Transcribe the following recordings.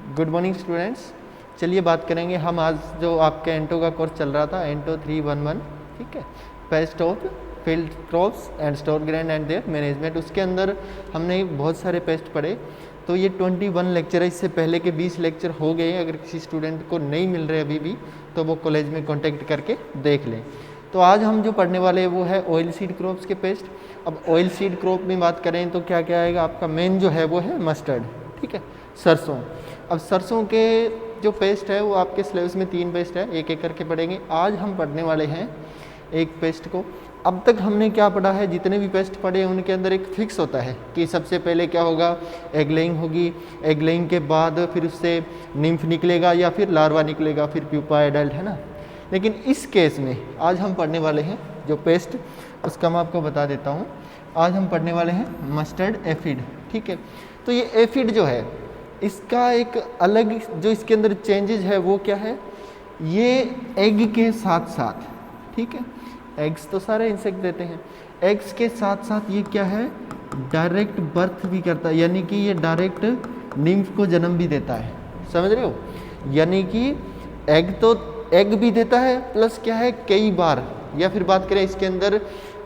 Good morning students. चलिए बात करेंगे हम आज जो आपका एंटो का कोर्स चल रहा था, एंटो 311, ठीक है, paste of field crops and store grain and there management. उसके अंदर हमने बहुत सारे पेस्ट पढ़े। तो ये 21 लेक्चर है, इससे पहले के 20 लेक्चर हो गए। अगर किसी स्टूडेंट को नहीं मिल रहे अभी भी तो वो कॉलेज में कॉन्टेक्ट करके देख लें। तो आज हम जो पढ़ने वाले हैं वो है ऑयल सीड क्रॉप्स के पेस्ट। अब ऑयल सीड क्रॉप में बात करें तो क्या क्या आएगा, आपका मेन जो है वो है मस्टर्ड, ठीक है, सरसों। अब सरसों के जो पेस्ट है वो आपके सिलेबस में 3 पेस्ट है, एक एक करके पढ़ेंगे। आज हम पढ़ने वाले हैं एक पेस्ट को। अब तक हमने क्या पढ़ा है, जितने भी पेस्ट पढ़े हैं उनके अंदर एक फिक्स होता है कि सबसे पहले क्या होगा, एग लेइंग होगी, एग लेइंग के बाद फिर उससे निम्फ निकलेगा या फिर लार्वा निकलेगा, फिर प्यूपा एडल्ट, है ना। लेकिन इस केस में आज हम पढ़ने वाले हैं जो पेस्ट, उसका मैं आपको बता देता हूँ। आज हम पढ़ने वाले हैं मस्टर्ड एफिड, ठीक है। तो ये एफिड जो है इसका एक अलग जो इसके अंदर चेंजेस है वो क्या है, ये एग के साथ साथ, ठीक है, एग्स तो सारे इंसेक्ट देते हैं, एग्स के साथ साथ ये क्या है, डायरेक्ट बर्थ भी करता है, यानी कि ये डायरेक्ट निम्फ को जन्म भी देता है। समझ रहे हो, यानी कि एग तो एग भी देता है प्लस क्या है कई बार, या फिर बात करें इसके अंदर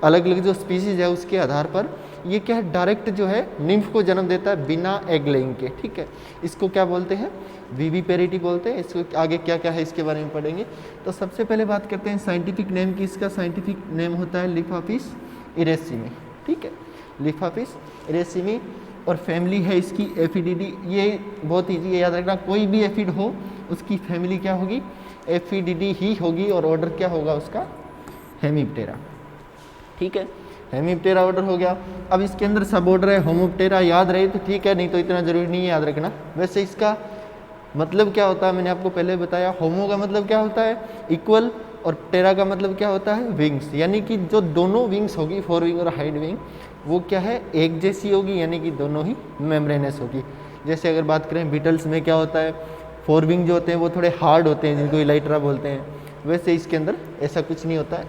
अलग अलग जो स्पीसीज है उसके आधार पर ये क्या है, डायरेक्ट जो है निम्फ को जन्म देता है बिना एग लेइंग के, ठीक है। इसको क्या बोलते हैं, विविपेरिटी बोलते हैं। इसको आगे क्या क्या है इसके बारे में पढ़ेंगे। तो सबसे पहले बात करते हैं साइंटिफिक नेम की। इसका साइंटिफिक नेम होता है लिफाफिस इरेसिमी, ठीक है, लिफाफिस इरेसिमी। और फैमिली है इसकी एफिडिडी। ये बहुत ईजी है याद रखना, कोई भी एफिड हो उसकी फैमिली क्या होगी, एफिडिडी ही होगी, और ऑर्डर क्या होगा उसका, हेमिप्टेरा, ठीक है, हेमिप्टेरा ऑर्डर हो गया। अब इसके अंदर सब ऑर्डर है होमोप्टेरा, याद रहे तो ठीक है, नहीं तो इतना जरूरी नहीं है याद रखना। वैसे इसका मतलब क्या होता है मैंने आपको पहले बताया, होमो का मतलब क्या होता है, इक्वल, और टेरा का मतलब क्या होता है, विंग्स, यानी कि जो दोनों विंग्स होगी, फोर विंग और हाइड विंग, वो क्या है एक जैसी होगी, यानी कि दोनों ही मेम्ब्रेनस होगी। जैसे अगर बात करें बीटल्स में क्या होता है, फोर विंग जो होते हैं वो थोड़े हार्ड होते हैं जिनको इलाइट्रा बोलते हैं, वैसे इसके अंदर ऐसा कुछ नहीं होता है।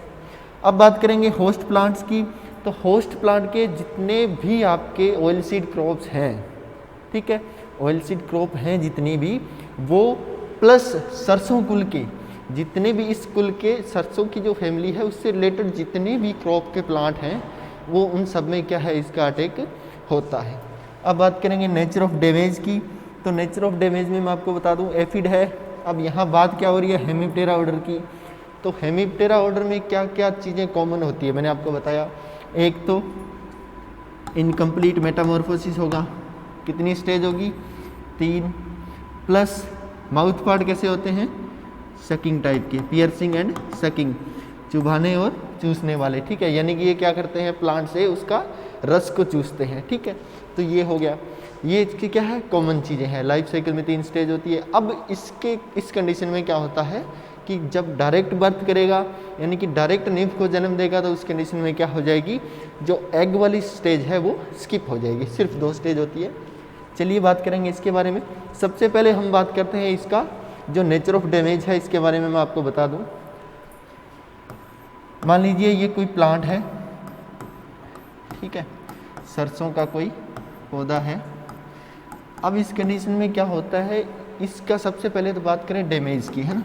अब बात करेंगे होस्ट प्लांट्स की। तो होस्ट प्लांट के जितने भी आपके ऑयल सीड क्रॉप्स हैं, ठीक है, ऑयल सीड क्रॉप हैं जितनी भी, वो प्लस सरसों कुल के जितने भी, इस कुल के सरसों की जो फैमिली है उससे रिलेटेड जितने भी क्रॉप के प्लांट हैं वो उन सब में क्या है, इसका अटैक होता है। अब बात करेंगे नेचर ऑफ डैमेज की। तो नेचर ऑफ डैमेज में मैं आपको बता दूं एफिड है। अब यहाँ बात क्या हो रही है, हेमिप्टेरा ऑर्डर की। तो हेमिप्टेरा ऑर्डर में क्या क्या चीज़ें कॉमन होती है मैंने आपको बताया। एक तो इनकम्प्लीट मेटामॉर्फोसिस होगा, कितनी स्टेज होगी, 3, प्लस माउथ पार्ट कैसे होते हैं, सकिंग टाइप के, पियर्सिंग एंड सकिंग, चुभाने और चूसने वाले, ठीक है, यानी कि ये क्या करते हैं, प्लांट से उसका रस को चूसते हैं, ठीक है। तो ये हो गया, ये इसकी क्या है, कॉमन चीज़ें हैं। लाइफ साइकिल में 3 स्टेज होती है। अब इसके इस कंडीशन में क्या होता है कि जब डायरेक्ट बर्थ करेगा, यानी कि डायरेक्ट निम्फ को जन्म देगा, तो उस कंडीशन में क्या हो जाएगी, जो एग वाली स्टेज है वो स्किप हो जाएगी, सिर्फ 2 स्टेज होती है। चलिए बात करेंगे इसके बारे में। सबसे पहले हम बात करते हैं इसका जो नेचर ऑफ डैमेज है, इसके बारे में मैं आपको बता दूं। मान लीजिए ये कोई प्लांट है, ठीक है, सरसों का कोई पौधा है। अब इस कंडीशन में क्या होता है, इसका सबसे पहले तो बात करें डैमेज की, है ना।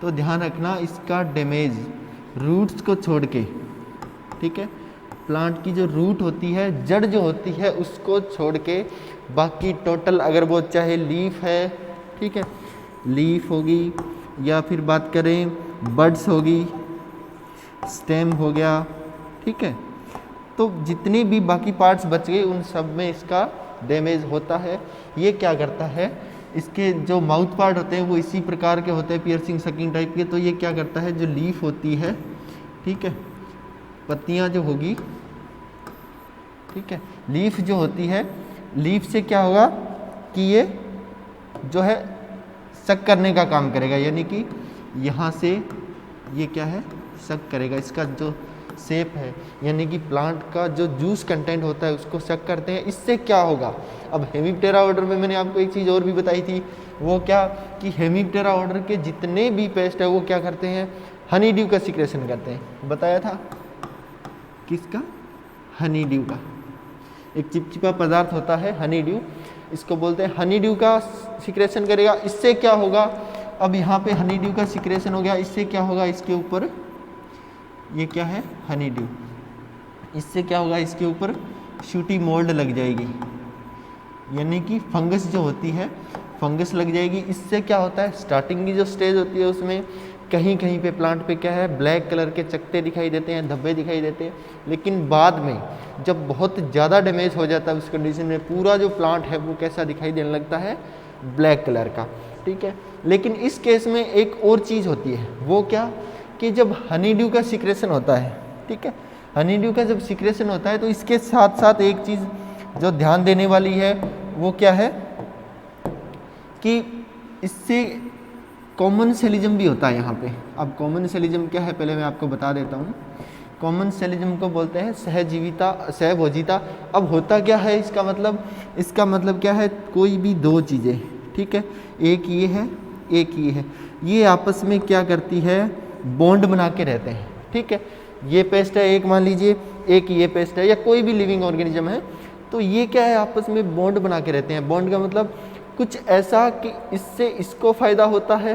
तो ध्यान रखना इसका डैमेज रूट्स को छोड़ के, ठीक है, प्लांट की जो रूट होती है, जड़ जो होती है उसको छोड़ के बाकी टोटल, अगर वो चाहे लीफ है, ठीक है, लीफ होगी, या फिर बात करें बड्स होगी, स्टेम हो गया, ठीक है, तो जितने भी बाकी पार्ट्स बच गए उन सब में इसका डैमेज होता है। ये क्या करता है, इसके जो माउथ पार्ट होते हैं वो इसी प्रकार के होते हैं, पियर्सिंग सकिंग टाइप के। तो ये क्या करता है, जो लीफ होती है, ठीक है, पत्तियां जो होगी, ठीक है, लीफ जो होती है, लीफ से क्या होगा कि ये जो है सक करने का काम करेगा, यानी कि यहाँ से ये क्या है, सक करेगा। इसका जो शेप है, यानी कि प्लांट का जो जूस कंटेंट होता है उसको सक करते हैं। इससे क्या होगा, अब हेमिप्टेरा ऑर्डर में मैंने आपको एक चीज़ और भी बताई थी, वो क्या कि हेमिप्टेरा ऑर्डर के जितने भी पेस्ट है वो क्या करते हैं, हनी ड्यू का सिक्रेशन करते हैं। बताया था किसका, हनी ड्यू का। एक चिपचिपा पदार्थ होता है हनी ड्यू, इसको बोलते हैं हनी ड्यू का सिक्रेशन करेगा। इससे क्या होगा, अब यहाँ पे हनी ड्यू का सिक्रेशन हो गया, इससे क्या होगा, इसके ऊपर ये क्या है हनी ड्यू, इससे क्या होगा, इसके ऊपर शूटी मोल्ड लग जाएगी, यानी कि फंगस जो होती है फंगस लग जाएगी। इससे क्या होता है, स्टार्टिंग की जो स्टेज होती है उसमें कहीं कहीं पे प्लांट पे क्या है ब्लैक कलर के चकत्ते दिखाई देते हैं, धब्बे दिखाई देते हैं, लेकिन बाद में जब बहुत ज़्यादा डैमेज हो जाता है उस कंडीशन में पूरा जो प्लांट है वो कैसा दिखाई देने लगता है, ब्लैक कलर का। ठीक है, लेकिन इस केस में एक और चीज़ होती है, वो क्या कि जब हनी ड्यू का सिक्रेशन होता है, ठीक है, हनी ड्यू का जब सिक्रेशन होता है तो इसके साथ साथ एक चीज़ जो ध्यान देने वाली है वो क्या है कि इससे कॉमन सेलिज्म भी होता है यहाँ पे। अब कॉमन सेलिज्म क्या है पहले मैं आपको बता देता हूँ। कॉमन सेलिज्म को बोलते हैं सहजीविता, सहभोजिता। अब होता क्या है इसका मतलब क्या है, कोई भी दो चीज़ें, ठीक है, एक ये है एक ये है, ये आपस में क्या करती है, बॉन्ड बना के रहते हैं। ठीक है, ये पेस्ट है एक, मान लीजिए एक ये पेस्ट है या कोई भी लिविंग ऑर्गेनिज्म है, तो ये क्या है आपस में बॉन्ड बना के रहते हैं। बॉन्ड का मतलब कुछ ऐसा कि इससे इसको फ़ायदा होता है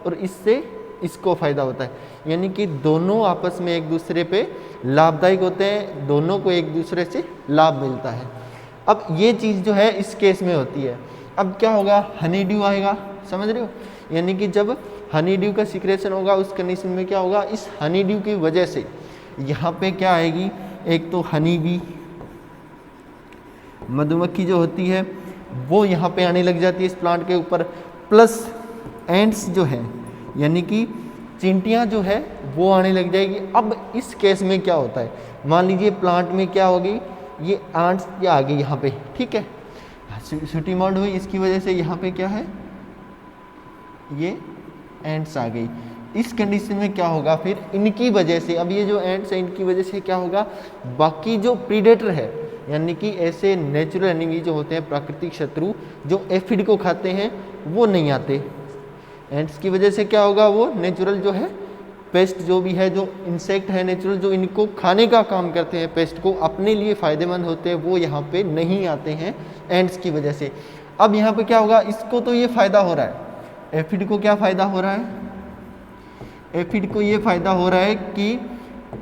और इससे इसको फ़ायदा होता है, यानी कि दोनों आपस में एक दूसरे पे लाभदायक होते हैं, दोनों को एक दूसरे से लाभ मिलता है। अब ये चीज़ जो है इस केस में होती है। अब क्या होगा, हनी ड्यू आएगा, समझ रहे हो, यानी कि जब हनी ड्यू का सिक्रेशन होगा उस कंडीशन में क्या होगा, इस हनी ड्यू की वजह से यहाँ पे क्या आएगी, एक तो हनी बी मधुमक्खी जो होती है वो यहाँ पे आने लग जाती है इस प्लांट के ऊपर, प्लस एंड्स जो है यानी कि चींटियाँ जो है वो आने लग जाएगी। अब इस केस में क्या होता है, मान लीजिए प्लांट में क्या होगी, ये एंड्स ये आ गई यहाँ पे, ठीक है, शूटी मोल्ड हुई, इसकी वजह से यहाँ पे क्या है, ये एंड्स आ गई। इस कंडीशन में क्या होगा फिर, इनकी वजह से, अब ये जो एंड्स है इनकी वजह से क्या होगा, बाकी जो प्रीडेटर है यानी कि ऐसे नेचुरल एनिमी जो होते हैं, प्राकृतिक शत्रु जो एफिड को खाते हैं, वो नहीं आते। एंड्स की वजह से क्या होगा, वो नेचुरल जो है पेस्ट जो भी है, जो इंसेक्ट है नेचुरल जो इनको खाने का काम करते हैं, पेस्ट को अपने लिए फ़ायदेमंद होते हैं, वो यहाँ पे नहीं आते हैं एंड्स की वजह से। अब यहाँ पे क्या होगा, इसको तो ये फ़ायदा हो रहा है, एफिड को क्या फ़ायदा हो रहा है, एफिड को ये फ़ायदा हो रहा है कि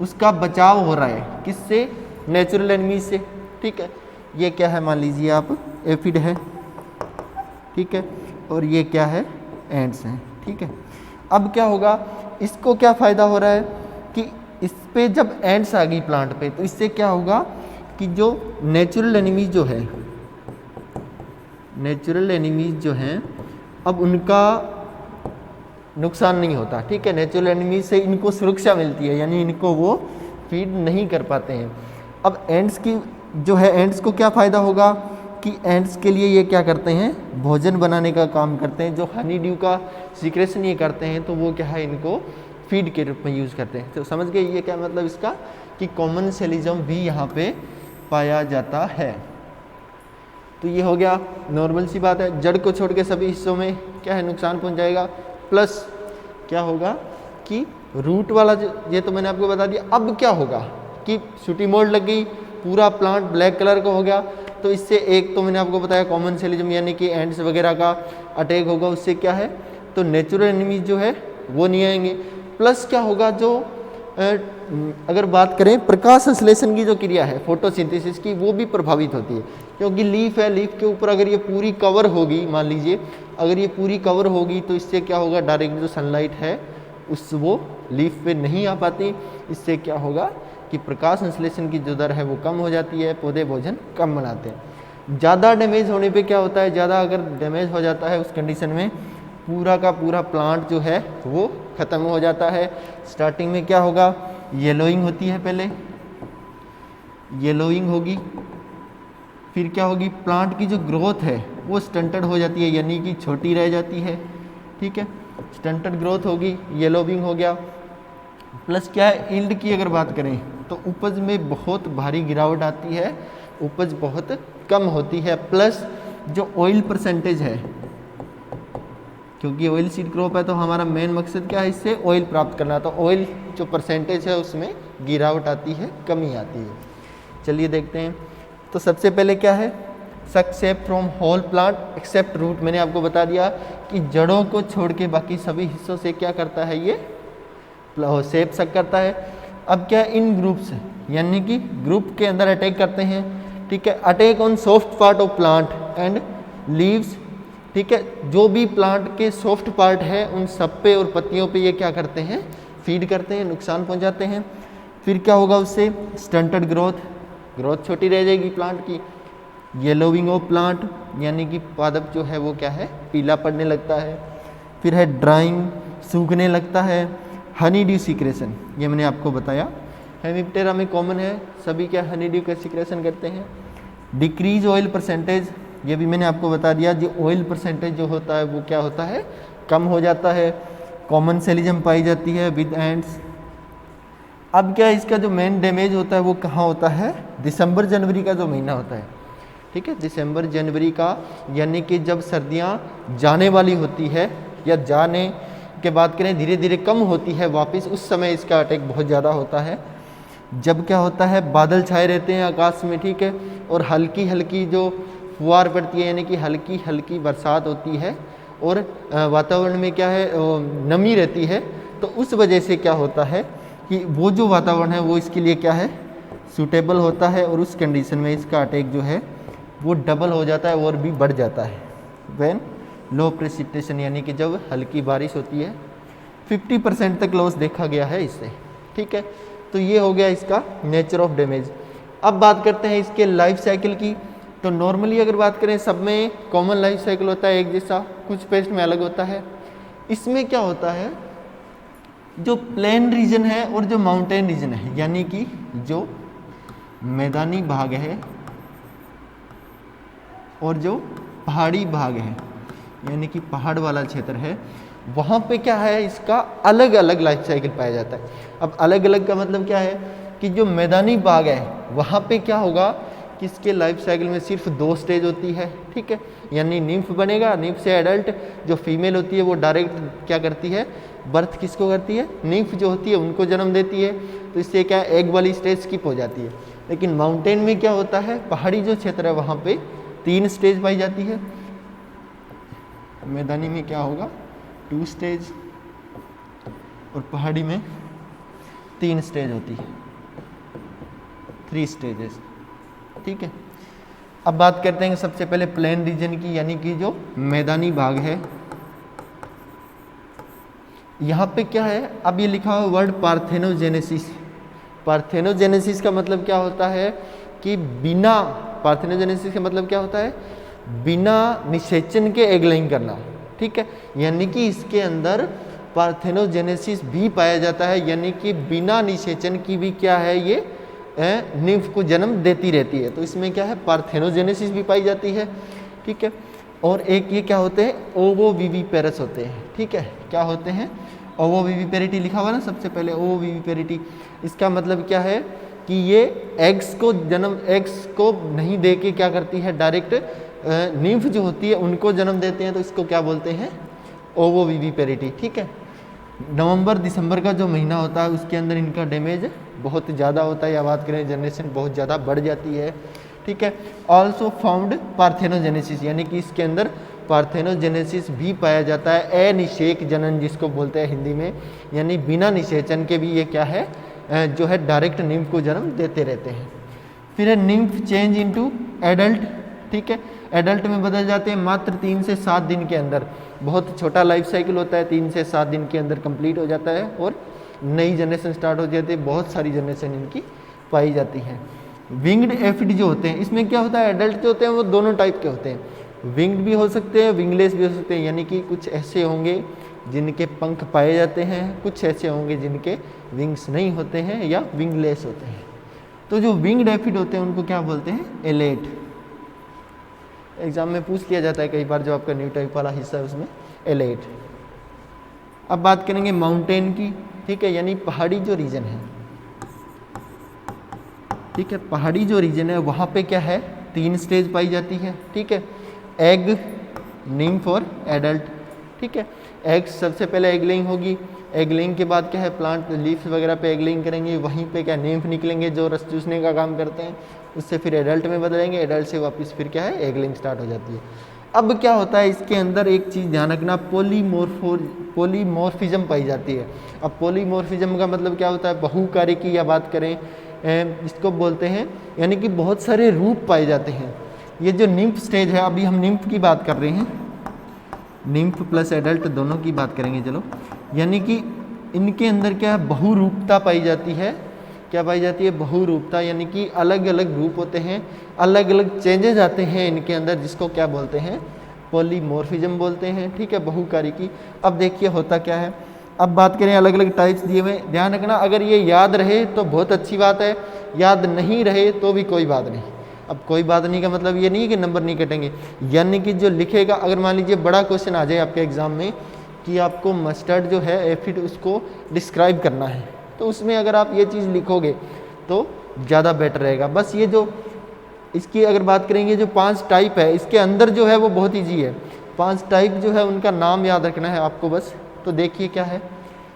उसका बचाव हो रहा है, किससे, नेचुरल एनिमी से। ठीक है, ये क्या है, मान लीजिए आप एफिड है, ठीक है, और ये क्या है, एंड्स हैं। ठीक है, अब क्या होगा, इसको क्या फ़ायदा हो रहा है कि इस पे जब एंड्स आ गई प्लांट पे, तो इससे क्या होगा कि जो नेचुरल एनिमीज जो है, नेचुरल एनिमीज जो हैं, अब उनका नुकसान नहीं होता। ठीक है, नेचुरल एनिमीज से इनको सुरक्षा मिलती है, यानी इनको वो फीड नहीं कर पाते हैं। अब एंड्स की जो है, एंड्स को क्या फ़ायदा होगा कि एंड्स के लिए ये क्या करते हैं, भोजन बनाने का काम करते हैं। जो हनी ड्यू का सिक्रेशन ये करते हैं तो वो क्या है, इनको फीड के रूप में यूज़ करते हैं। तो समझ गए ये क्या मतलब इसका, कि कॉमन सेलिज्म भी यहाँ पे पाया जाता है। तो ये हो गया, नॉर्मल सी बात है, जड़ को छोड़ के सभी हिस्सों में क्या है, नुकसान पहुँच जाएगा। प्लस क्या होगा कि रूट वाला ये तो मैंने आपको बता दिया। अब क्या होगा कि शूटी मोल्ड लग गई, पूरा प्लांट ब्लैक कलर का हो गया, तो इससे एक तो मैंने आपको बताया कॉमन सेलिज्म यानी कि एंड्स वगैरह का अटैक होगा, उससे क्या है, तो नेचुरल एनिमीज जो है वो नहीं आएंगे। प्लस क्या होगा, जो अगर बात करें प्रकाश संश्लेषण की जो क्रिया है फोटोसिंथेसिस की, वो भी प्रभावित होती है, क्योंकि लीफ है, लीफ के ऊपर अगर ये पूरी कवर होगी, मान लीजिए अगर ये पूरी कवर होगी, तो इससे क्या होगा, डायरेक्ट जो सनलाइट है उस वो लीफ पे नहीं आ पाती। इससे क्या होगा कि प्रकाश संश्लेषण की जो दर है वो कम हो जाती है, पौधे भोजन कम बनाते हैं। ज़्यादा डैमेज होने पे क्या होता है, ज़्यादा अगर डैमेज हो जाता है उस कंडीशन में पूरा का पूरा प्लांट जो है वो ख़त्म हो जाता है। स्टार्टिंग में क्या होगा, येलोइंग होती है, पहले येलोइंग होगी, फिर क्या होगी, प्लांट की जो ग्रोथ है वो स्टंटेड हो जाती है, यानी कि छोटी रह जाती है। ठीक है, स्टंटेड ग्रोथ होगी, येलोइंग हो गया। प्लस क्या है, यील्ड की अगर बात करें तो उपज में बहुत भारी गिरावट आती है, उपज बहुत कम होती है। प्लस जो ऑयल परसेंटेज है, क्योंकि ऑयल सीड क्रॉप है तो हमारा मेन मकसद क्या है, इससे ऑयल प्राप्त करना, तो ऑयल जो परसेंटेज है उसमें गिरावट आती है, कमी आती है। चलिए देखते हैं। तो सबसे पहले क्या है, except from whole plant except root. मैंने आपको बता दिया कि जड़ों को छोड़ के बाकी सभी हिस्सों से क्या करता है, ये सेप सक करता है। अब क्या इन ग्रुप्स यानी कि ग्रुप के अंदर अटैक करते हैं, ठीक है। Attack on soft part of plant and leaves, ठीक है। जो भी प्लांट के सॉफ्ट पार्ट है उन सब पे और पत्तियों पे ये क्या करते हैं, फीड करते हैं, नुकसान पहुंचाते हैं। फिर क्या होगा उससे, स्टंटेड ग्रोथ छोटी रह जाएगी प्लांट की। येलोविंग ऑफ प्लांट यानी कि पादप जो है वो क्या है, पीला पड़ने लगता है। फिर है ड्राइंग, सूखने लगता है। हनी ड्यू सिक्रेशन, ये मैंने आपको बताया हेमिप्टेरा में कॉमन है, सभी क्या हनी ड्यू का सिक्रेशन करते हैं। डिक्रीज ऑयल परसेंटेज, ये भी मैंने आपको बता दिया, जो ऑयल परसेंटेज जो होता है वो क्या होता है, कम हो जाता है। कॉमन सेलिजम पाई जाती है विद एंड्स। अब क्या इसका जो मेन डैमेज होता है वो कहाँ होता है, दिसंबर जनवरी का जो महीना होता है, ठीक है। दिसंबर जनवरी का यानी कि जब सर्दियाँ जाने वाली होती है या जाने के बात करें धीरे धीरे कम होती है वापस, उस समय इसका अटैक बहुत ज़्यादा होता है। जब क्या होता है, बादल छाए रहते हैं आकाश में, ठीक है, और हल्की हल्की जो फुहार पड़ती है यानी कि हल्की हल्की बरसात होती है और वातावरण में क्या है, नमी रहती है, तो उस वजह से क्या होता है कि वो जो वातावरण है वो इसके लिए क्या है, सूटेबल होता है और उस कंडीशन में इसका अटैक जो है वो डबल हो जाता है और भी बढ़ जाता है। व्हेन लो प्रेसिपिटेशन यानी कि जब हल्की बारिश होती है, 50% तक लॉस देखा गया है इससे, ठीक है। तो ये हो गया इसका नेचर ऑफ डैमेज। अब बात करते हैं इसके लाइफ साइकिल की। तो नॉर्मली अगर बात करें सब में कॉमन लाइफ साइकिल होता है एक जैसा, कुछ पेस्ट में अलग होता है। इसमें क्या होता है, जो प्लेन रीजन है और जो माउंटेन रीजन है यानी कि जो मैदानी भाग है और जो पहाड़ी भाग है यानी कि पहाड़ वाला क्षेत्र है, वहाँ पे क्या है, इसका अलग अलग लाइफ साइकिल पाया जाता है। अब अलग अलग का मतलब क्या है कि जो मैदानी भाग है वहाँ पे क्या होगा कि इसके लाइफ साइकिल में सिर्फ 2 स्टेज होती है, ठीक है। यानी निम्फ बनेगा, निम्फ से एडल्ट, जो फीमेल होती है वो डायरेक्ट क्या करती है, बर्थ किसको करती है, निम्फ जो होती है उनको जन्म देती है, तो इससे क्या एग वाली स्टेज स्किप हो जाती है। लेकिन माउंटेन में क्या होता है, पहाड़ी जो क्षेत्र है वहाँ पे 3 स्टेज पाई जाती है। मैदानी में क्या होगा, 2 स्टेज, और पहाड़ी में 3 स्टेज होती है, 3 स्टेजेस, ठीक है। अब बात करते हैं सबसे पहले प्लेन रीजन की यानी कि जो मैदानी भाग है। यहाँ पे क्या है, अब ये लिखा हुआ वर्ड पार्थेनोजेनेसिस। पार्थेनोजेनेसिस का मतलब क्या होता है कि बिना, पार्थेनोजेनेसिस का मतलब क्या होता है, बिना निषेचन के एग लेइंग करना, ठीक है। यानी कि इसके अंदर पार्थेनोजेनेसिस भी पाया जाता है, यानी कि बिना निषेचन की भी क्या है, ये निम्फ को जन्म देती रहती है। तो इसमें क्या है, पार्थेनोजेनेसिस भी पाई जाती है, ठीक है। और एक ये क्या होते हैं, ओवोविविपेरस होते हैं, ठीक है। क्या होते हैं, ओवोविविपेरिटी लिखा हुआ ना सबसे पहले, ओवोविविपेरिटी। इसका मतलब क्या है कि ये एग्स को नहीं दे के क्या करती है, डायरेक्ट निम्फ जो होती है उनको जन्म देते हैं, तो इसको क्या बोलते हैं, ओवोविविपेरिटी, ठीक है। नवंबर दिसंबर का जो महीना होता है उसके अंदर इनका डैमेज बहुत ज़्यादा होता है, या बात करें जनरेशन बहुत ज़्यादा बढ़ जाती है, ठीक है। ऑल्सो फाउंड पार्थेनोजेनेसिस यानी कि इसके अंदर पार्थेनोजेनेसिस भी पाया जाता है, अनिषेक जनन जिसको बोलते हैं हिंदी में, यानी बिना निषेचन के भी ये क्या है, जो है डायरेक्ट निम्फ को जन्म देते रहते हैं। फिर है निम्फ चेंज इनटू एडल्ट, ठीक है। एडल्ट में बदल जाते हैं मात्र 3 से 7 दिन के अंदर, बहुत छोटा लाइफ साइकिल होता है, 3 से 7 दिन के अंदर कंप्लीट हो जाता है और नई जनरेशन स्टार्ट हो जाती है। बहुत सारी जनरेशन इनकी पाई जाती है। विंग्ड एफिड जो होते हैं, इसमें क्या होता है, एडल्ट जो होते हैं वो दोनों टाइप के होते हैं, विंग्ड भी हो सकते हैं, विंगलेस भी हो सकते हैं, यानी कि कुछ ऐसे होंगे जिनके पंख पाए जाते हैं, कुछ ऐसे होंगे जिनके विंग्स नहीं होते हैं या विंगलेस होते हैं। तो जो विंग्ड एफिड होते हैं उनको क्या बोलते हैं, एलेट। एग्जाम में पूछ लिया जाता है कई बार, जो आपका न्यू टाइप वाला हिस्सा है उसमें एलेट। अब बात करेंगे माउंटेन की, ठीक है, यानी पहाड़ी जो रीजन है, ठीक है। पहाड़ी जो रीजन है वहाँ पे क्या है, 3 स्टेज पाई जाती है, ठीक है। एग, निम्फ और एडल्ट, ठीक है। एग सबसे पहले एग लेइंग होगी, एग लेइंग के बाद क्या है, प्लांट लीव्स वगैरह पे एग लेइंग करेंगे, वहीं पे क्या निम्फ निकलेंगे जो रस चूसने का काम करते हैं, उससे फिर एडल्ट में बदलेंगे, एडल्ट से वापस फिर क्या है एग लेइंग स्टार्ट हो जाती है। अब क्या होता है इसके अंदर एक चीज़ ध्यान रखना, पॉलीमॉर्फिज्म पाई जाती है। अब पॉलीमॉर्फिज्म का मतलब क्या होता है, बहुकारी की या बात करें इसको बोलते हैं, यानी कि बहुत सारे रूप पाए जाते हैं। ये जो निम्फ स्टेज है, अभी हम निम्फ की बात कर रहे हैं, निम्फ प्लस एडल्ट दोनों की बात करेंगे चलो, यानी कि इनके अंदर क्या है बहुरूपता पाई जाती है। क्या पाई जाती है, बहुरूपता, यानी कि अलग अलग रूप होते हैं, अलग अलग चेंजेस आते हैं इनके अंदर, जिसको क्या बोलते हैं पॉलीमॉर्फिज्म बोलते हैं। ठीक है, बहुकारी की। अब देखिए होता क्या है, अब बात करें अलग अलग टाइप्स दिए हुए, ध्यान रखना अगर ये याद रहे तो बहुत अच्छी बात है, याद नहीं रहे तो भी कोई बात नहीं। अब कोई बात नहीं का मतलब ये नहीं है कि नंबर नहीं कटेंगे, यानी कि जो लिखेगा, अगर मान लीजिए बड़ा क्वेश्चन आ जाए आपके एग्जाम में कि आपको मस्टर्ड जो है एफिड उसको डिस्क्राइब करना है, तो उसमें अगर आप ये चीज़ लिखोगे तो ज़्यादा बेटर रहेगा। बस ये जो इसकी अगर बात करेंगे जो 5 टाइप है, इसके अंदर जो है वो बहुत ईजी है। 5 टाइप जो है उनका नाम याद रखना है आपको बस। तो देखिए क्या है,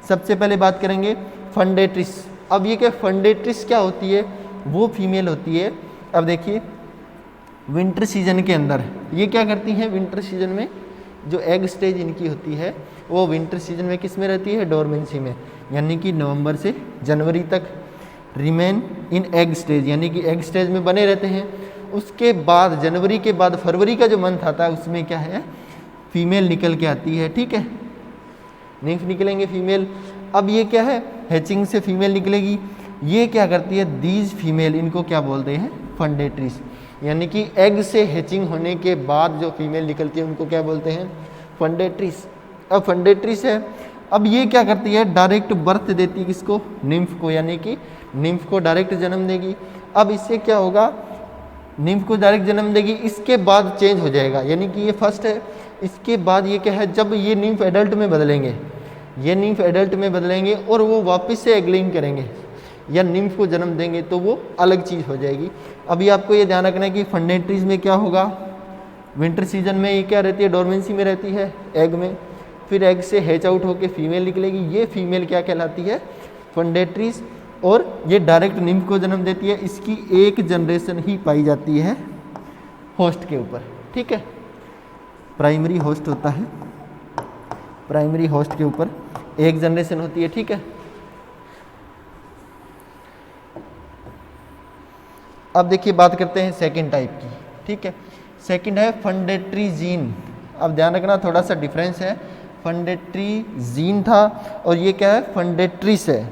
सबसे पहले बात करेंगे फंडेट्रिस। अब ये क्या फंडेट्रिस क्या होती है, वो फीमेल होती है। अब देखिए विंटर सीजन के अंदर ये क्या करती हैं, विंटर सीजन में जो एग स्टेज इनकी होती है वो विंटर सीजन में किस में रहती है, डोरमेंसी में, यानी कि नवंबर से जनवरी तक रिमेन इन एग स्टेज, यानी कि एग स्टेज में बने रहते हैं। उसके बाद जनवरी के बाद फरवरी का जो मंथ आता है उसमें क्या है फीमेल निकल के आती है। ठीक है, निम्फ निकलेंगे फीमेल। अब ये क्या है हैचिंग से फीमेल निकलेगी, ये क्या करती है दीज फीमेल, इनको क्या बोलते हैं फंडेट्रिस, यानी कि एग से हैचिंग होने के बाद जो फीमेल निकलती है उनको क्या बोलते हैं फंडेट्रिस। अब फंडेट्रिस है, अब ये क्या करती है डायरेक्ट बर्थ देती है किसको, निम्फ को, यानी कि निम्फ को डायरेक्ट जन्म देगी। अब इससे क्या होगा, निम्फ को डायरेक्ट जन्म देगी, इसके बाद चेंज हो जाएगा, यानी कि ये फर्स्ट है। इसके बाद ये क्या है, जब ये निम्फ एडल्ट में बदलेंगे, ये निम्फ एडल्ट में बदलेंगे और वो वापस से एग लेइंग करेंगे या निम्फ को जन्म देंगे तो वो अलग चीज़ हो जाएगी। अभी आपको ये ध्यान रखना है कि फंडेट्रीज में क्या होगा, विंटर सीजन में ये क्या रहती है डोरमेंसी में रहती है एग में, फिर एग से हैच आउट होकर फीमेल निकलेगी, ये फीमेल क्या कहलाती है फंडेट्रीज, और ये डायरेक्ट निम्फ को जन्म देती है। इसकी एक जनरेशन ही पाई जाती है होस्ट के ऊपर। ठीक है, प्राइमरी होस्ट होता है, प्राइमरी होस्ट के ऊपर एक जनरेशन होती है। ठीक है, अब देखिए बात करते हैं सेकंड टाइप की। ठीक है, सेकंड है फंडेट्री जीन। अब ध्यान रखना थोड़ा सा डिफरेंस है, फंडेट्री जीन था और ये क्या है फंडेट्रिस है।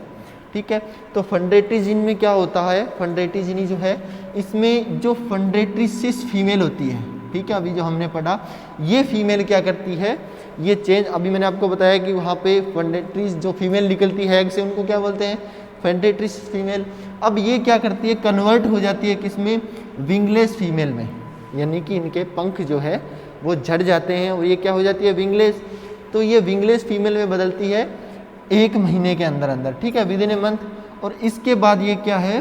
ठीक है, तो फंडेट्री जीन में क्या होता है, फंडेट्री जीन जो है इसमें जो फंडेट्रिसिस फीमेल होती है, ठीक है, अभी जो हमने पढ़ा, ये फीमेल क्या करती है, ये चेंज, अभी मैंने आपको बताया कि वहाँ पे फंडेट्रीज जो फीमेल निकलती है एग से उनको क्या बोलते हैं फंडेट्रिस फीमेल। अब ये क्या करती है कन्वर्ट हो जाती है किसमें, विंगलेस फीमेल में, यानी कि इनके पंख जो है वो झड़ जाते हैं और ये क्या हो जाती है विंगलेस। तो ये विंगलेस फीमेल में बदलती है 1 महीने के अंदर अंदर। ठीक है, विद इन ए मंथ। और इसके बाद ये क्या है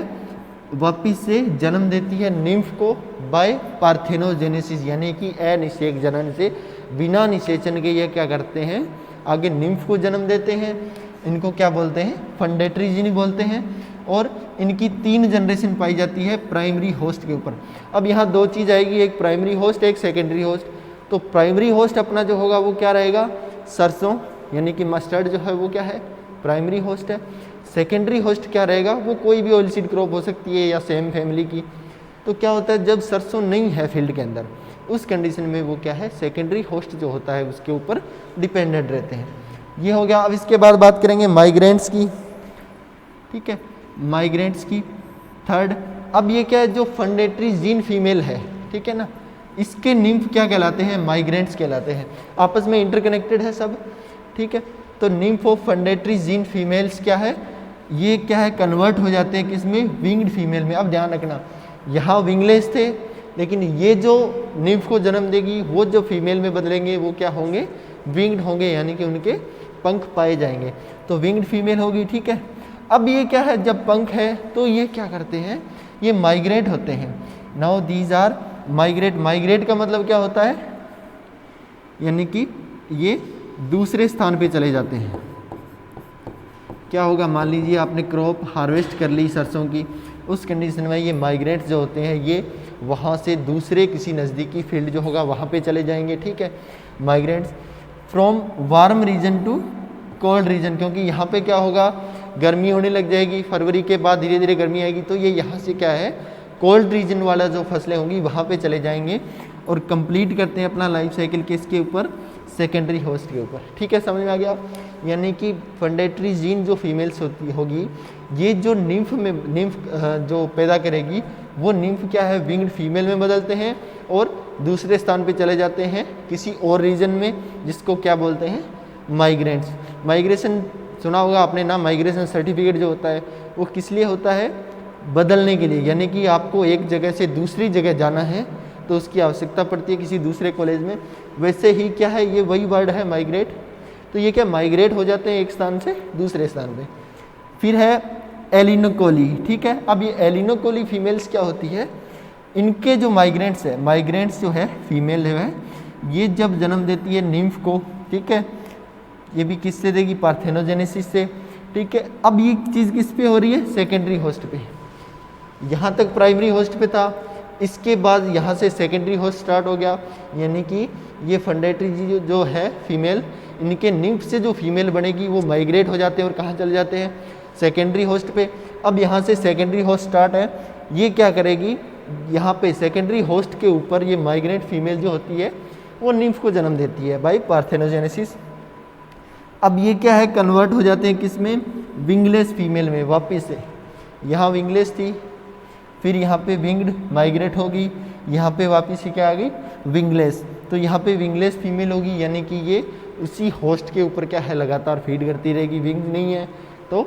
वापिस से जन्म देती है निम्फ को बाय पार्थेनोजेनेसिस, यानी कि अनिषेक जनन से, बिना निषेचन के ये क्या करते हैं आगे निम्फ को जन्म देते हैं। इनको क्या बोलते हैं फंडेट्री जीन बोलते हैं। और इनकी 3 जनरेशन पाई जाती है प्राइमरी होस्ट के ऊपर। अब यहाँ 2 चीज़ आएगी, एक प्राइमरी होस्ट एक सेकेंडरी होस्ट। तो प्राइमरी होस्ट अपना जो होगा वो क्या रहेगा सरसों, यानी कि मस्टर्ड जो है वो क्या है प्राइमरी होस्ट है। सेकेंडरी होस्ट क्या रहेगा, वो कोई भी ऑयल सीड क्रॉप हो सकती है या सेम फैमिली की। तो क्या होता है जब सरसों नहीं है फील्ड के अंदर, उस कंडीशन में वो क्या है सेकेंडरी होस्ट जो होता है उसके ऊपर डिपेंडेंट रहते हैं। ये हो गया। अब इसके बाद बात करेंगे माइग्रेंट्स की। ठीक है, माइग्रेंट्स की थर्ड। अब ये क्या है जो फंडेट्री जीन फीमेल है, ठीक है ना, इसके निम्फ क्या कहलाते हैं माइग्रेंट्स कहलाते हैं, आपस में इंटरकनेक्टेड है सब। ठीक है, तो निम्फ ऑफ फंडेट्री जीन फीमेल्स क्या है, ये क्या है कन्वर्ट हो जाते हैं किसमें विंग्ड फीमेल में। अब ध्यान रखना यहाँ विंगलेस थे, लेकिन ये जो निम्फ को जन्म देगी वो जो फीमेल में बदलेंगे वो क्या होंगे विंग्ड होंगे, यानी कि उनके पंख पाए जाएंगे, तो विंग्ड फीमेल होगी। ठीक है, अब ये क्या है जब पंख है तो ये क्या करते हैं ये माइग्रेट होते हैं। Now these are migrate. Migrate का मतलब क्या होता है, यानी कि ये दूसरे स्थान पे चले जाते हैं। क्या होगा मान लीजिए आपने क्रॉप हार्वेस्ट कर ली सरसों की, उस कंडीशन में ये माइग्रेंट्स जो होते हैं ये वहाँ से दूसरे किसी नज़दीकी फील्ड जो होगा वहाँ पे चले जाएंगे, ठीक है। Migrants from warm region to cold region, क्योंकि यहाँ पे क्या होगा, गर्मी होने लग जाएगी, फरवरी के बाद धीरे धीरे गर्मी आएगी, तो ये यहाँ से क्या है, कोल्ड रीजन वाला जो फसलें होंगी वहाँ पे चले जाएंगे और कंप्लीट करते हैं अपना लाइफ साइकिल किसके ऊपर, सेकेंडरी होस्ट के ऊपर, ठीक है। समझ में आ गया। यानी कि फंडेटरी जीन जो फीमेल्स होगी ये जो निम्फ जो पैदा करेगी वो निम्फ क्या है, विंग्ड फीमेल में बदलते हैं और दूसरे स्थान पे चले जाते हैं किसी और रीजन में, जिसको क्या बोलते हैं, माइग्रेंट्स। माइग्रेशन सुना होगा आपने ना, माइग्रेशन सर्टिफिकेट जो होता है वो किस लिए होता है, बदलने के लिए, यानी कि आपको एक जगह से दूसरी जगह जाना है तो उसकी आवश्यकता पड़ती है किसी दूसरे कॉलेज में। वैसे ही क्या है, ये वही वर्ड है माइग्रेट, तो ये क्या माइग्रेट हो जाते हैं एक स्थान से दूसरे स्थान पे। फिर है एलिनोकोली, ठीक है। अब ये एलिनोकोली फीमेल्स क्या होती है, इनके जो माइग्रेंट्स है, माइग्रेंट्स जो है फीमेल जो है ये जब जन्म देती है निम्फ को, ठीक है, ये भी किससे देगी, पार्थेनोजेनेसिस से, ठीक है। अब ये चीज़ किस पे हो रही है, सेकेंडरी होस्ट पे। यहाँ तक प्राइमरी होस्ट पे था, इसके बाद यहाँ से सेकेंडरी होस्ट स्टार्ट हो गया, यानी कि ये फंडेटरी जो है फीमेल, इनके निम्फ से जो फीमेल बनेगी वो माइग्रेट हो जाते हैं और कहाँ चले जाते हैं, सेकेंडरी होस्ट पे। अब यहाँ से सेकेंडरी होस्ट स्टार्ट है, ये क्या करेगी, यहाँ पे सेकेंडरी होस्ट के ऊपर ये माइग्रेट फीमेल जो होती है वो निम्फ को जन्म देती है बाय पार्थेनोजेनेसिस। अब ये क्या है, कन्वर्ट हो जाते हैं किस में, विंगलेस फीमेल में वापस से। यहाँ विंगलेस थी, फिर यहाँ पे विंग्ड माइग्रेट होगी, यहाँ पे वापस से क्या आ गई, विंगलेस। तो यहाँ पे विंगलेस फीमेल होगी, यानी कि ये उसी होस्ट के ऊपर क्या है, लगातार फीड करती रहेगी, विंग नहीं है तो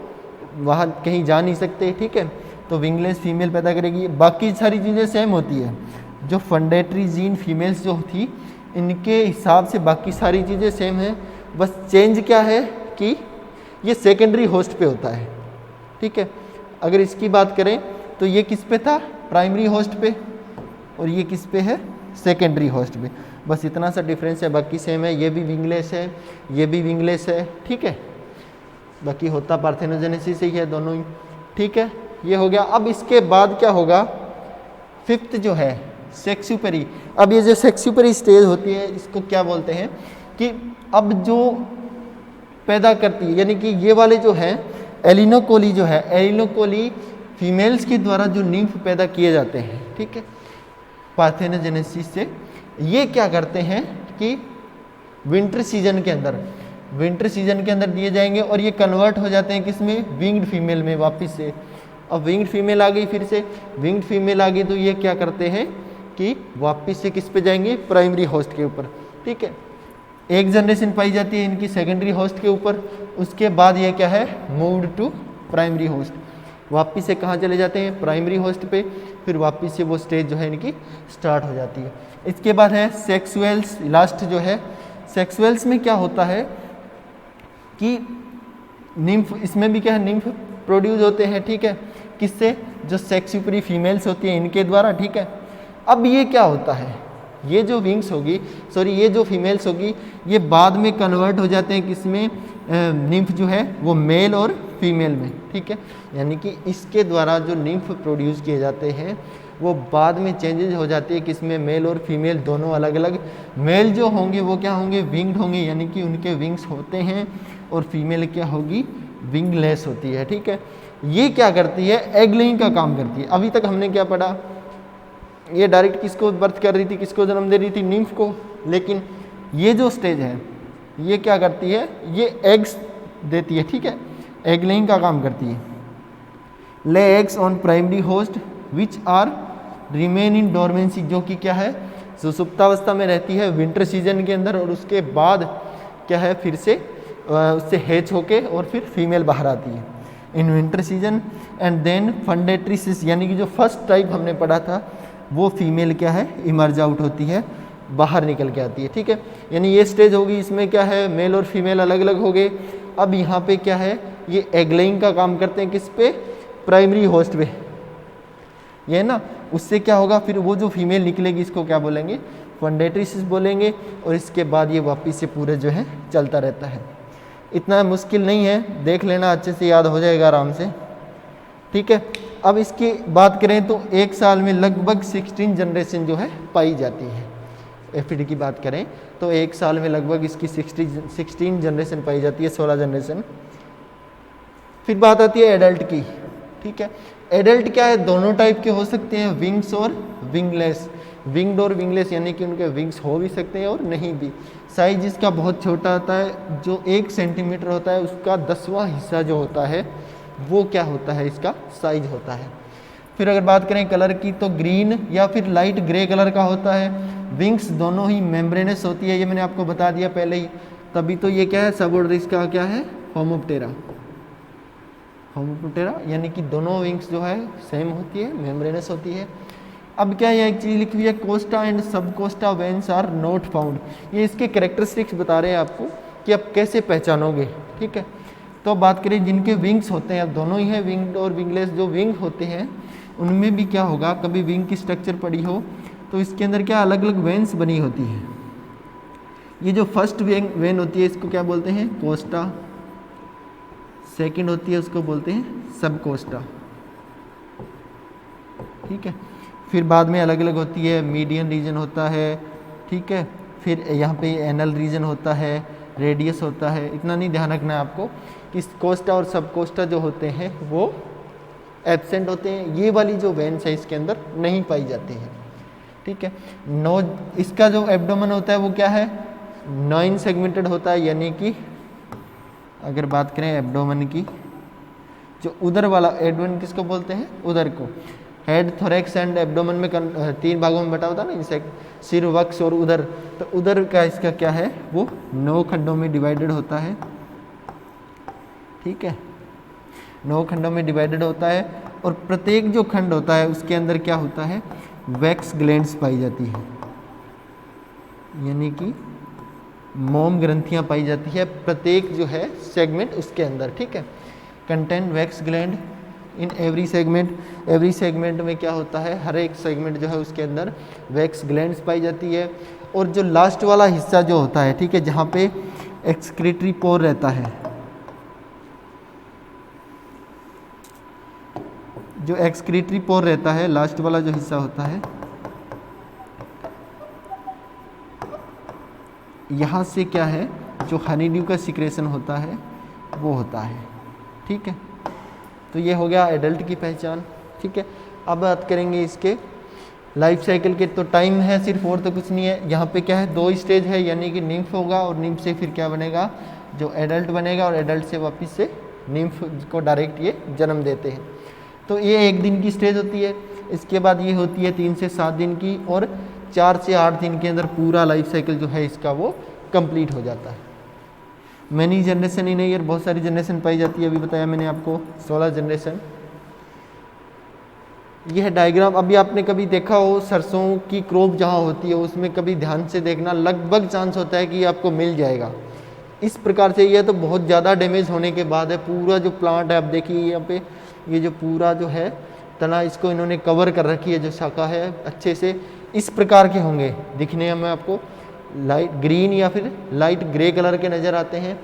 वहाँ कहीं जा नहीं सकते, ठीक है। तो विंगलेस फीमेल पैदा करेगी। बाकी सारी चीज़ें सेम होती है, जो फंडेटरी जीन फीमेल्स जो थी इनके हिसाब से बाकी सारी चीज़ें सेम है, बस चेंज क्या है कि ये सेकेंडरी होस्ट पे होता है, ठीक है। अगर इसकी बात करें तो ये किस पे था, प्राइमरी होस्ट पे, और ये किस पे है, सेकेंडरी होस्ट पे। बस इतना सा डिफरेंस है, बाकी सेम है, ये भी विंगलेस है, ये भी विंगलेस है, ठीक है। बाकी होता पार्थेनोजेनेसिस से ही है दोनों ही, ठीक है। ये हो गया। अब इसके बाद क्या होगा, फिफ्थ जो है सेक्सुपरी। अब ये जो सेक्सुपरी स्टेज होती है इसको क्या बोलते हैं कि अब जो पैदा करती है, यानी कि ये वाले जो है एलिनोकोली जो है, एलिनोकोली फीमेल्स के द्वारा जो निम्फ पैदा किए जाते हैं, ठीक है, पार्थेनोजेनेसिस से, ये क्या करते हैं कि विंटर सीजन के अंदर दिए जाएंगे और ये कन्वर्ट हो जाते हैं किसमें, विंग्ड फीमेल में वापस से। अब विंग्ड फीमेल आ गई, फिर से विंग्ड फीमेल आ गई, तो ये क्या करते हैं कि वापस से किस पे जाएंगे, प्राइमरी होस्ट के ऊपर, ठीक है। एक जनरेशन पाई जाती है इनकी सेकेंडरी होस्ट के ऊपर, उसके बाद ये क्या है, मूव्ड टू प्राइमरी होस्ट, वापस से कहाँ चले जाते हैं, प्राइमरी होस्ट पे, फिर वापस से वो स्टेज जो है इनकी स्टार्ट हो जाती है। इसके बाद है सेक्सुअल्स, लास्ट जो है सेक्सुअल्स में क्या होता है कि निम्फ, इसमें भी क्या है, निम्फ प्रोड्यूस होते हैं, ठीक है, किससे, जो सेक्सुपरी फीमेल्स होती हैं इनके द्वारा, ठीक है। अब ये क्या होता है, ये जो विंग्स होगी, सॉरी ये जो फीमेल्स होगी, ये बाद में कन्वर्ट हो जाते हैं किसमें, निम्फ जो है वो मेल और फीमेल में, ठीक है। यानी कि इसके द्वारा जो निम्फ प्रोड्यूस किए जाते हैं वो बाद में चेंजेज हो जाती है किसमें, मेल और फीमेल दोनों अलग अलग। मेल जो होंगे वो क्या होंगे, विंग्ड होंगे, यानी कि उनके विंग्स होते हैं, और फीमेल क्या होगी, विंगलेस होती है, ठीक है। ये क्या करती है, एग लेइंग का काम करती है। अभी तक हमने क्या पढ़ा, ये डायरेक्ट किसको बर्थ कर रही थी, किसको जन्म दे रही थी, निम्फ को। लेकिन ये जो स्टेज है ये क्या करती है, ये एग्स देती है, ठीक है, एग लेइंग का काम करती है। Lay eggs on primary host which are remain in dormancy, जो कि क्या है, सुसुप्तावस्था में रहती है विंटर सीजन के अंदर, और उसके बाद क्या है, फिर से उससे हैच होके और फिर फीमेल बाहर आती है in winter season. And then फंडेट्रिसिस, यानी कि जो फर्स्ट टाइप हमने पढ़ा था वो फीमेल क्या है, इमर्ज आउट होती है, बाहर निकल के आती है, ठीक है। यानी ये स्टेज होगी, इसमें क्या है, मेल और फीमेल अलग अलग हो गए। अब यहाँ पे क्या है, ये एग लेइंग का काम करते हैं किस पे, प्राइमरी होस्ट पे, ये ना। उससे क्या होगा, फिर वो जो फीमेल निकलेगी इसको क्या बोलेंगे, फंडेट्रिसिस बोलेंगे, और इसके बाद ये वापस से पूरे जो है चलता रहता है। इतना मुश्किल नहीं है, देख लेना, अच्छे से याद हो जाएगा आराम से, ठीक है। अब इसकी बात करें तो एक साल में लगभग 16 जनरेशन जो है पाई जाती है। एफिड की बात करें तो एक साल में लगभग इसकी 16 जनरेशन पाई जाती है, 16 जनरेशन। फिर बात आती है एडल्ट की, ठीक है। एडल्ट क्या है, दोनों टाइप के हो सकते हैं, विंग्स और विंगलेस। विंग्ड और विंगलेस यानी कि उनके विंग्स हो भी सकते हैं और नहीं भी। साइज इसका बहुत छोटा होता है, जो 1 सेंटीमीटर होता है उसका 10वां हिस्सा जो होता है वो क्या होता है, इसका साइज होता है। फिर अगर बात करें कलर की तो ग्रीन या फिर लाइट ग्रे कलर का होता है। विंग्स दोनों ही मेम्ब्रेनस होती है, ये मैंने आपको बता दिया पहले ही। तभी तो ये क्या है, सब ऑर्डर इसका क्या है, होमोप्टेरा। होमोप्टेरा यानी कि दोनों विंग्स जो है सेम होती है, मेम्ब्रेनस होती है। अब क्या है, एक चीज़ लिखी हुई है, costa and subcosta veins are not found. ये इसके कैरेक्टरिस्टिक्स बता रहे हैं आपको कि आप कैसे पहचानोगे, ठीक है। तो बात करें जिनके विंग्स होते हैं, अब दोनों ही हैं विंग्ड और विंगलेस। जो विंग होते हैं उनमें भी क्या होगा, कभी विंग की स्ट्रक्चर पड़ी हो तो इसके अंदर क्या अलग अलग वेन्स बनी होती है। ये जो फर्स्ट वेन होती है इसको क्या बोलते हैं, कोस्टा। सेकंड होती है उसको बोलते हैं सब कोस्टा, ठीक है। फिर बाद में अलग अलग होती है, मीडियन रीजन होता है, ठीक है। फिर यहाँ पे एनल रीजन होता है, रेडियस होता है। इतना नहीं ध्यान रखना है आपको कि कोस्टा और सब कोस्टा जो होते हैं वो एब्सेंट होते हैं। ये वाली जो वेन्स है इसके अंदर नहीं पाई जाती है, ठीक है। नोज, इसका जो एब्डोमेन होता है वो क्या है, 9 सेगमेंटेड होता है। यानी कि अगर बात करें एब्डोमेन की, जो उदर वाला एब्डोमेन किसको बोलते हैं, उदर को। हेड, थोरैक्स एंड एब्डोमेन में 3 भागों में बटा होता है ना, जैसे सिर, वक्ष और उदर। तो उदर का इसका क्या है, वो 9 खंडों में डिवाइडेड होता है, ठीक है। 9 खंडों में डिवाइडेड होता है और प्रत्येक जो खंड होता है उसके अंदर क्या होता है, वैक्स ग्लैंड्स पाई जाती है, यानी कि मोम ग्रंथियां पाई जाती है प्रत्येक जो है सेगमेंट उसके अंदर, ठीक है। Contain wax gland in every segment. Every segment में क्या होता है, हर एक सेगमेंट जो है उसके अंदर वैक्स ग्लैंड्स पाई जाती है। और जो लास्ट वाला हिस्सा जो होता है, ठीक है, जहाँ पे एक्सक्रीटरी पोर रहता है, जो एक्सक्रीटरी पोर रहता है, लास्ट वाला जो हिस्सा होता है, यहाँ से क्या है, जो हनीड्यू का सिक्रेशन होता है वो होता है, ठीक है। तो ये हो गया एडल्ट की पहचान, ठीक है। अब बात करेंगे इसके लाइफ साइकिल के। तो टाइम है सिर्फ, और तो कुछ नहीं है। यहाँ पे क्या है, 2 स्टेज है, यानी कि निम्फ होगा और निम्फ से फिर क्या बनेगा, जो एडल्ट बनेगा, और एडल्ट से वापस से निम्फ को डायरेक्ट ये जन्म देते हैं। तो ये 1 दिन की स्टेज होती है। इसके बाद ये होती है 3 से 7 दिन की, और 4 से 8 दिन के अंदर पूरा लाइफ साइकिल जो है इसका वो कंप्लीट हो जाता है। मैनी जनरेशन इन ईयर, बहुत सारी जनरेशन पाई जाती है, अभी बताया मैंने आपको 16 जनरेशन। यह डायग्राम अभी आपने कभी देखा हो, सरसों की क्रॉप जहाँ होती है उसमें कभी ध्यान से देखना, लगभग चांस होता है कि आपको मिल जाएगा। इस प्रकार से यह तो बहुत ज़्यादा डैमेज होने के बाद है। पूरा जो प्लांट है, आप देखिए यहाँ पे ये जो पूरा जो है तना, इसको इन्होंने कवर कर रखी है, जो शाखा है अच्छे से इस प्रकार के होंगे दिखने में, आपको लाइट ग्रीन या फिर लाइट ग्रे कलर के नज़र आते हैं।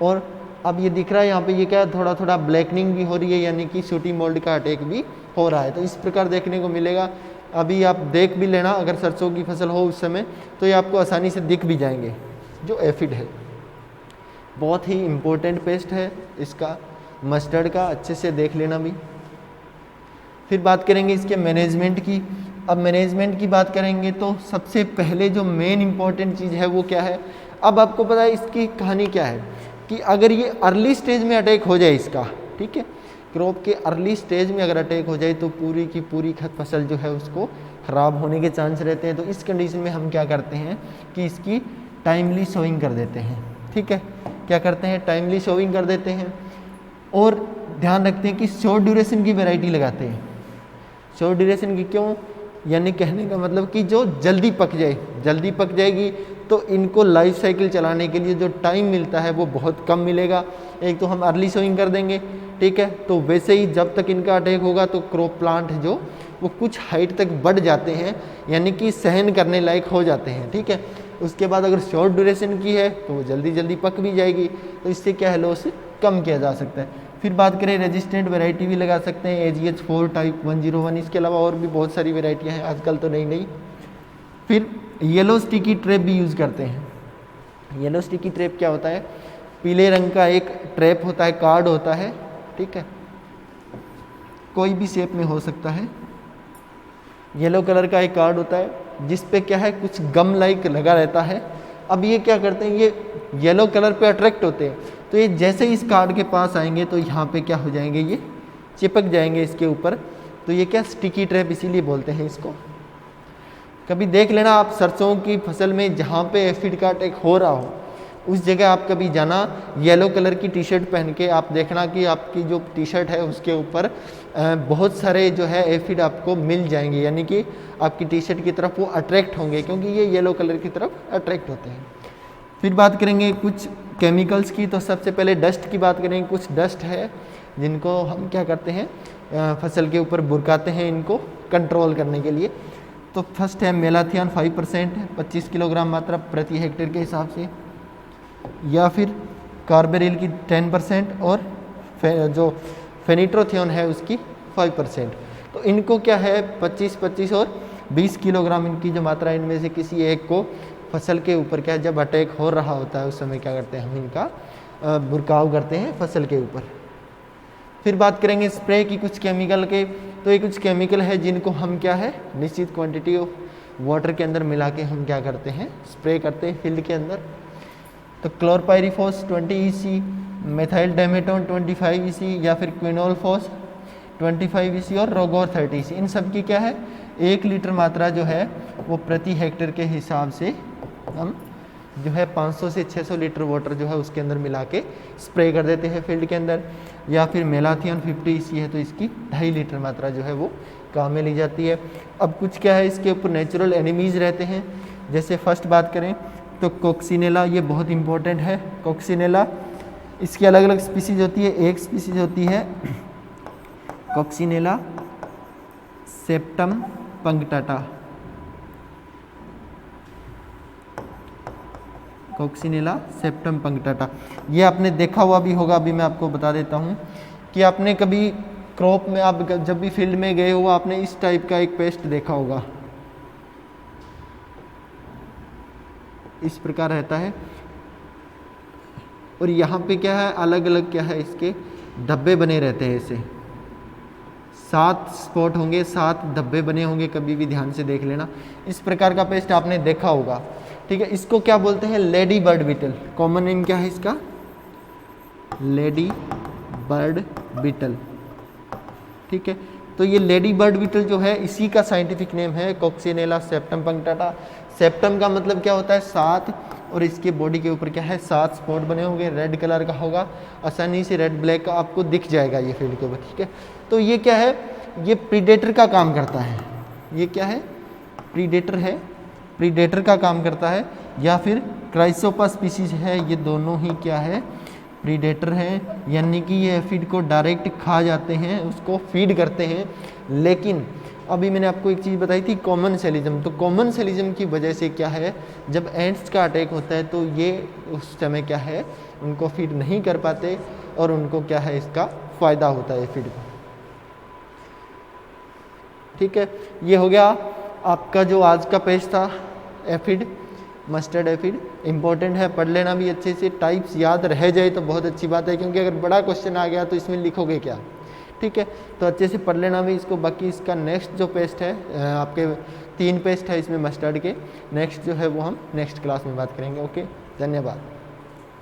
और अब ये दिख रहा है यहाँ पे, ये क्या थोड़ा थोड़ा ब्लैकनिंग भी हो रही है, यानी कि सूटी मोल्ड का अटैक भी हो रहा है। तो इस प्रकार देखने को मिलेगा। अभी आप देख भी लेना, अगर सरसों की फसल हो उस समय, तो ये आपको आसानी से दिख भी जाएंगे। जो एफिड है बहुत ही इम्पोर्टेंट पेस्ट है इसका, मस्टर्ड का, अच्छे से देख लेना भी। फिर बात करेंगे इसके मैनेजमेंट की। अब मैनेजमेंट की बात करेंगे तो सबसे पहले जो मेन इंपॉर्टेंट चीज़ है वो क्या है, अब आपको पता है इसकी कहानी क्या है, कि अगर ये अर्ली स्टेज में अटैक हो जाए इसका, ठीक है, क्रॉप के अर्ली स्टेज में अगर अटैक हो जाए तो पूरी की पूरी फसल जो है उसको ख़राब होने के चांस रहते हैं। तो इस कंडीशन में हम क्या करते हैं कि इसकी टाइमली सोइंग कर देते हैं, ठीक है। क्या करते हैं, टाइमली सोइंग कर देते हैं। और ध्यान रखते हैं कि शॉर्ट ड्यूरेशन की वैरायटी लगाते हैं। शॉर्ट ड्यूरेशन की क्यों, यानी कहने का मतलब कि जो जल्दी पक जाए, जल्दी पक जाएगी तो इनको लाइफ साइकिल चलाने के लिए जो टाइम मिलता है वो बहुत कम मिलेगा। एक तो हम अर्ली सोइंग कर देंगे, ठीक है, तो वैसे ही जब तक इनका अटैक होगा तो क्रॉप प्लांट जो वो कुछ हाइट तक बढ़ जाते हैं, यानी कि सहन करने लायक हो जाते हैं, ठीक है। उसके बाद अगर शॉर्ट ड्यूरेशन की है तो वो जल्दी जल्दी पक भी जाएगी, तो इससे क्या है, लॉस कम किया जा सकता है। फिर बात करें रेजिस्टेंट वैरायटी भी लगा सकते हैं AGH4 टाइप 101, इसके अलावा और भी बहुत सारी वैरायटियाँ हैं आजकल तो नई नई। फिर येलो स्टिकी ट्रैप भी यूज़ करते हैं। येलो स्टिकी ट्रैप क्या होता है, पीले रंग का एक ट्रैप होता है, कार्ड होता है, ठीक है, कोई भी शेप में हो सकता है। येलो कलर का एक कार्ड होता है जिस पे क्या है कुछ गम लाइक लगा रहता है। अब ये क्या करते हैं, ये येलो कलर पे अट्रैक्ट होते हैं, तो ये जैसे इस कार्ड के पास आएंगे तो यहाँ पे क्या हो जाएंगे, ये चिपक जाएंगे इसके ऊपर। तो ये क्या स्टिकी ट्रैप इसीलिए बोलते हैं इसको। कभी देख लेना आप सरसों की फसल में जहाँ पे एफिड का अटैक हो रहा हो उस जगह आप कभी जाना, येलो कलर की टी शर्ट पहन के आप देखना कि आपकी जो टी शर्ट है उसके ऊपर बहुत सारे जो है एफिड आपको मिल जाएंगे, यानी कि आपकी टी शर्ट की तरफ वो अट्रैक्ट होंगे क्योंकि ये येलो कलर की तरफ अट्रैक्ट होते हैं। फिर बात करेंगे कुछ केमिकल्स की, तो सबसे पहले डस्ट की बात करेंगे। कुछ डस्ट है जिनको हम क्या करते हैं फसल के ऊपर बुरकाते हैं इनको कंट्रोल करने के लिए। तो फर्स्ट है मेलाथियन 5%, 25 किलोग्राम मात्रा प्रति हेक्टेयर के हिसाब से, या फिर कार्बेरिल की 10% और जो फेनिट्रोथियन है उसकी 5%। तो इनको क्या है 25-25 और 20 किलोग्राम इनकी जो मात्रा, इनमें से किसी एक को फसल के ऊपर क्या जब अटैक हो रहा होता है उस समय क्या करते हैं हम इनका बुरकाव करते हैं फसल के ऊपर। फिर बात करेंगे स्प्रे की कुछ केमिकल के। तो ये कुछ केमिकल है जिनको हम क्या है निश्चित क्वांटिटी ऑफ वाटर के अंदर मिला के हम क्या करते हैं स्प्रे करते हैं फील्ड के अंदर। तो क्लोरपायरिफॉस 20 EC, मेथाइल डाइमेटोन 25 EC, या फिर क्विनोलफॉस 25 EC और रोगोर 30 EC, इन सब की क्या है 1 लीटर मात्रा जो है वो प्रति हेक्टेयर के हिसाब से हम जो है 500 से 600 लीटर वाटर जो है उसके अंदर मिला के स्प्रे कर देते हैं फील्ड के अंदर। या फिर मेलाथियन 50 EC है तो इसकी 2.5 लीटर मात्रा जो है वो काम में ली जाती है। अब कुछ क्या है इसके ऊपर नेचुरल एनिमीज रहते हैं। जैसे फर्स्ट बात करें तो कोक्सिनेला, ये बहुत इंपॉर्टेंट है। कोक्सिनेला इसकी अलग अलग स्पीसीज होती है, एक स्पीसीज होती है कोक्सिनेला सेप्टम पंक्टाटा। कोक्सिनेला सेप्टम पंक्टाटा, ये आपने देखा हुआ भी होगा, अभी मैं आपको बता देता हूँ कि आपने कभी क्रॉप में आप जब भी फील्ड में गए हो आपने इस टाइप का एक पेस्ट देखा होगा, इस प्रकार रहता है। और यहाँ पे क्या है अलग अलग क्या है इसके धब्बे बने रहते हैं, ऐसे 7 स्पॉट होंगे, 7 धब्बे बने होंगे, कभी भी ध्यान से देख लेना। इस प्रकार का पेस्ट आपने देखा होगा, ठीक है। इसको क्या बोलते हैं ladybird beetle. Common name क्या है इसका लेडी बर्ड बीटल, ठीक है। तो ये लेडी बर्ड बीटल जो है इसी का साइंटिफिक नेम है कोक्सिनेला सेप्टम पंक्टाटा। सेप्टम का मतलब क्या होता है 7, और इसके बॉडी के ऊपर क्या है 7 स्पॉट बने होंगे, रेड कलर का होगा, आसानी से रेड ब्लैक का आपको दिख जाएगा ये फील्ड के ऊपर, ठीक है। तो ये क्या है ये प्रीडेटर का काम करता है, ये क्या है प्रीडेटर है, प्रीडेटर का काम करता है, या फिर क्राइसोपा स्पीसीज है, ये दोनों ही क्या है प्रीडेटर हैं, यानी कि ये एफिड को डायरेक्ट खा जाते हैं, उसको फीड करते हैं। लेकिन अभी मैंने आपको एक चीज़ बताई थी कॉमन सेलिज्म, तो कॉमन सेलिज्म की वजह से क्या है जब एंट्स का अटैक होता है तो ये उस समय क्या है उनको फीड नहीं कर पाते और उनको क्या है इसका फ़ायदा होता है फीड को, ठीक है। ये हो गया आपका जो आज का पेज था एफिड, मस्टर्ड एफिड। इंपॉर्टेंट है, पढ़ लेना भी अच्छे से, टाइप्स याद रह जाए तो बहुत अच्छी बात है, क्योंकि अगर बड़ा क्वेश्चन आ गया तो इसमें लिखोगे क्या, ठीक है। तो अच्छे से पढ़ लेना भी इसको। बाकी इसका नेक्स्ट जो पेस्ट है आपके 3 पेस्ट है इसमें मस्टर्ड के, नेक्स्ट जो है वो हम नेक्स्ट क्लास में बात करेंगे। ओके, धन्यवाद।